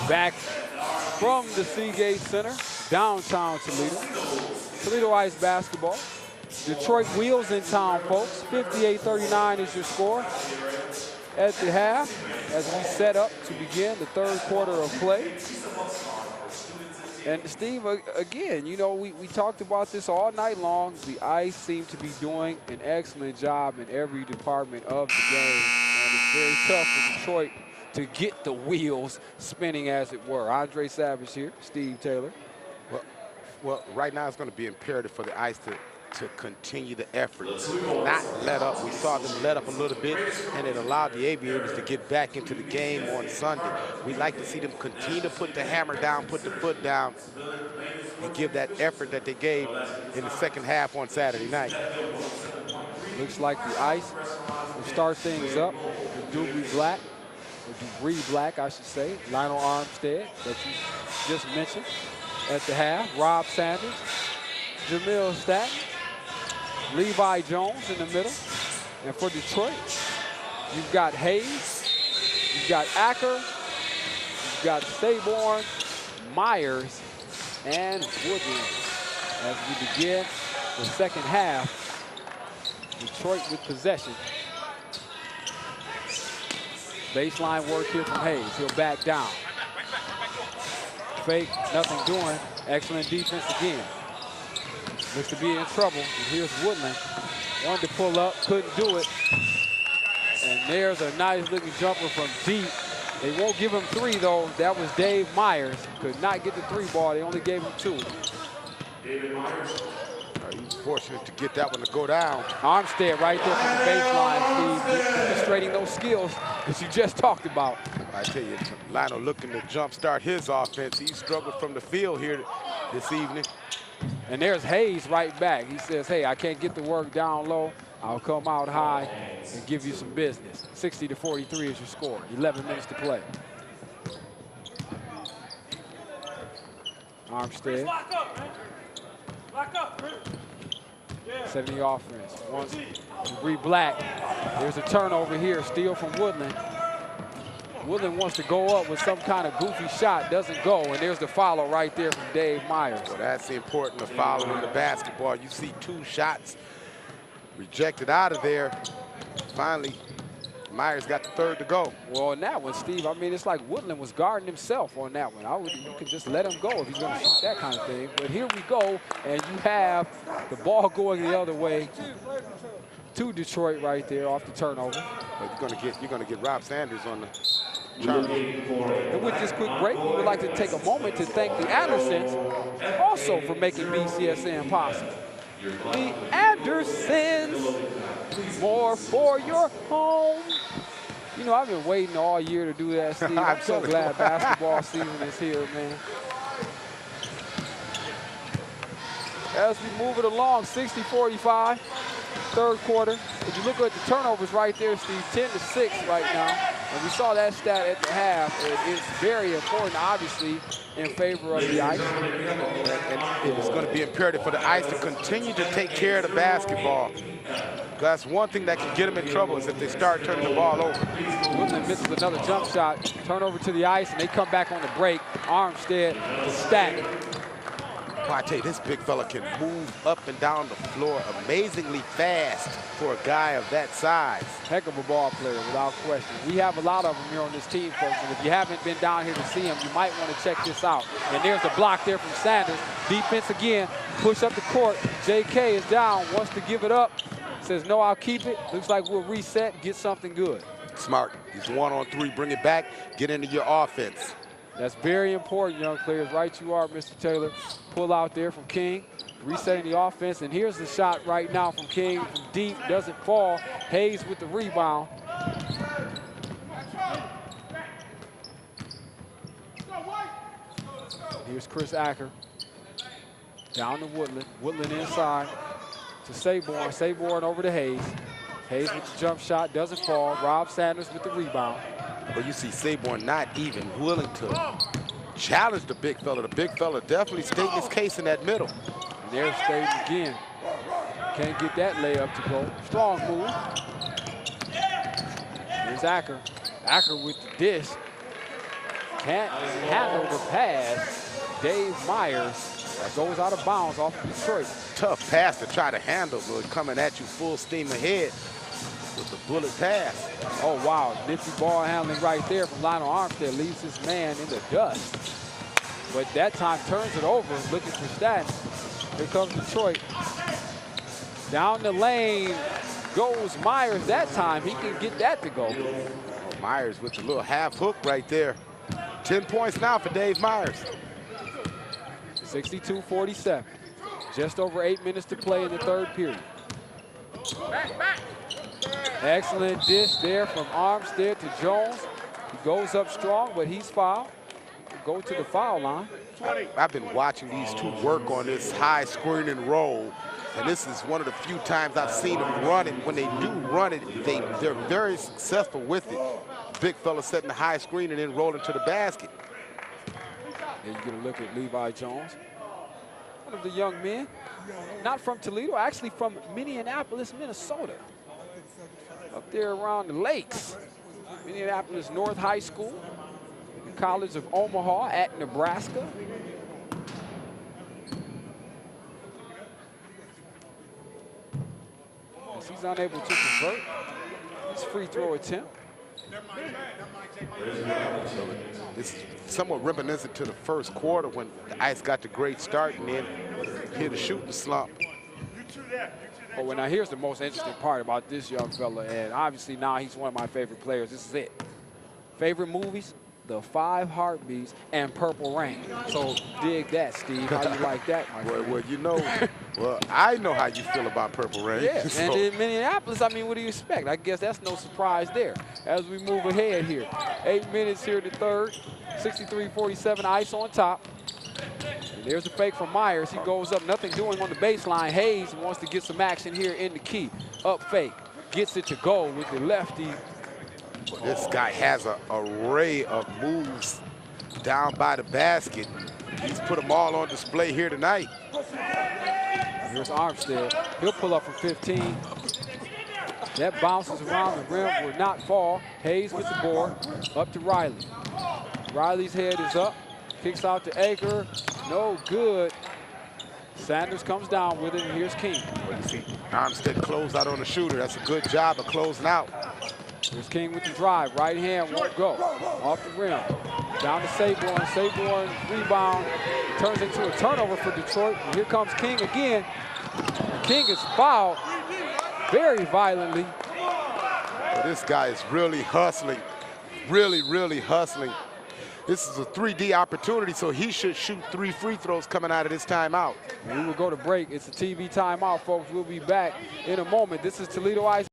Back from the Seagate Center, downtown Toledo. Toledo Ice basketball. Detroit Wheels in town, folks. 58-39 is your score at the half as we set up to begin the third quarter of play. And Steve, again, you know, we talked about this all night long. The Ice seem to be doing an excellent job in every department of the game. And it's very tough for Detroit to get the wheels spinning, as it were. Andre Savage here, Steve Taylor. Well, right now it's going to be imperative for the Ice to continue the effort, not let up. We saw them let up a little bit, and it allowed the Aviators to get back into the game on Sunday. We'd like to see them continue to put the hammer down, put the foot down, and give that effort that they gave in the second half on Saturday night. Looks like the Ice will start things up with Dubry Black, or Dubry Black, I should say, Lionel Armstead, that you just mentioned at the half, Rob Sanders, Jamil Stack, Levi Jones in the middle. And for Detroit, you've got Hayes, you've got Acker, you've got Saborn, Myers, and Woodland. As we begin the second half, Detroit with possession. Baseline work here from Hayes. He'll back down. Fake, nothing doing. Excellent defense again. Looks to be in trouble. And here's Woodland. Wanted to pull up, couldn't do it. And there's a nice looking jumper from deep. They won't give him three though. That was Dave Myers. Could not get the three ball. They only gave him two. David Myers. He's fortunate to get that one to go down. Armstead right there from the baseline, Steve, demonstrating those skills that you just talked about. I tell you, Lionel looking to jumpstart his offense. He struggled from the field here this evening. And there's Hayes right back. He says, hey, I can't get the work down low. I'll come out high and give you some business. 60-43 is your score. 11 minutes to play. Armstead. Lock up, man. Lock up. 70 offense. One, Dubry Black. There's a turnover here. Steal from Woodland. Woodland wants to go up with some kind of goofy shot. Doesn't go. And there's the follow right there from Dave Myers. Well, that's the important of following the basketball. You see two shots rejected out of there. Finally, Myers got the third to go. Well, on that one, Steve, I mean, it's like Woodland was guarding himself on that one. You could just let him go if he's going to shoot that kind of thing. But here we go, and you have the ball going the other way to Detroit right there off the turnover. But you're gonna get Rob Sanders on the turn. And with this quick break, we would like to take a moment to thank the Andersons also for making BCSN possible. The Andersons, more for your home. You know, I've been waiting all year to do that, Steve. I'm so glad basketball season is here, man. As we move it along, 60-45, third quarter. If you look at the turnovers right there, Steve, 10-6 right now. And we saw that stat at the half. It's very important, obviously, in favor of the Ice. And it's going to be imperative for the Ice to continue to take care of the basketball. That's one thing that can get them in trouble is if they start turning the ball over. Woodland misses another jump shot. Turnover to the Ice, and they come back on the break. Armstead to Stack. Well, I tell you, this big fella can move up and down the floor amazingly fast for a guy of that size. Heck of a ball player, without question. We have a lot of them here on this team, folks, and if you haven't been down here to see him, you might want to check this out. And there's the block there from Sanders. Defense again, push up the court. JK is down, wants to give it up. Says, no, I'll keep it. Looks like we'll reset, get something good. Smart. He's 1-on-3, bring it back, get into your offense. That's very important, young players. Right you are, Mr. Taylor. Pull out there from King, resetting the offense. And here's the shot right now from King from deep. Doesn't fall. Hayes with the rebound. Here's Chris Acker. Down to Woodland. Woodland inside to Saborn. Saborn over to Hayes. Hayes with the jump shot. Doesn't fall. Rob Sanders with the rebound. But you see Saborn not even willing to challenge the big fella. The big fella definitely stating his case in that middle. And there's Staten again. Can't get that layup to go. Strong move. Here's Acker. Acker with the dish. Can't handle the pass. Dave Myers, that goes out of bounds off of Detroit. Tough pass to try to handle, but coming at you full steam ahead with the bullet pass. Oh, wow. Nifty ball handling right there from Lionel Armstead. Leaves his man in the dust. But that time turns it over, looking for stats. Here comes Detroit. Down the lane goes Myers. That time, he can get that to go. Oh, Myers with the little half hook right there. 10 points now for Dave Myers. 62-47. Just over 8 minutes to play in the third period. Excellent dish there from Armstead to Jones. He goes up strong, but he's fouled. Go to the foul line. I've been watching these two work on this high screen and roll, and this is one of the few times I've seen them run it. When they do run it, they're very successful with it. Big fella setting the high screen and then rolling to the basket. And you get a look at Levi Jones, one of the young men, not from Toledo, actually from Minneapolis, Minnesota. Up there around the lakes. Minneapolis North High School, College of Omaha at Nebraska. As he's unable to convert his free throw attempt. This is somewhat reminiscent to the first quarter when the Ice got the great start and then hit a shooting slump. Oh, well, now here's the most interesting part about this young fella, and obviously now he's one of my favorite players. This is it. Favorite movies? The 5 Heartbeats and Purple Rain. So dig that, Steve. How you like that, my friend? Well, you know, well, I know how you feel about Purple Rain. Yeah, so. and in Minneapolis, I mean, what do you expect? I guess that's no surprise there. As we move ahead here, 8 minutes here in the third, 63-47, Ice on top. And there's a fake from Myers. He goes up, nothing doing on the baseline. Hayes wants to get some action here in the key. Up fake, gets it to go with the lefty. This guy has an array of moves down by the basket. He's put them all on display here tonight. Here's Armstead. He'll pull up from 15. That bounces around the rim, will not fall. Hayes with the board, up to Riley. Riley's head is up, kicks out to Aker, no good. Sanders comes down with it, and here's King. Well, you see Armstead close out on the shooter. That's a good job of closing out. Here's King with the drive. Right hand won't go. Off the rim. Down to Saborn. Saborn rebound. Turns into a turnover for Detroit. And here comes King again. King is fouled very violently. Well, this guy is really hustling. Really hustling. This is a 3D opportunity, so he should shoot 3 free throws coming out of this timeout. We will go to break. It's a TV timeout, folks. We'll be back in a moment. This is Toledo Ice.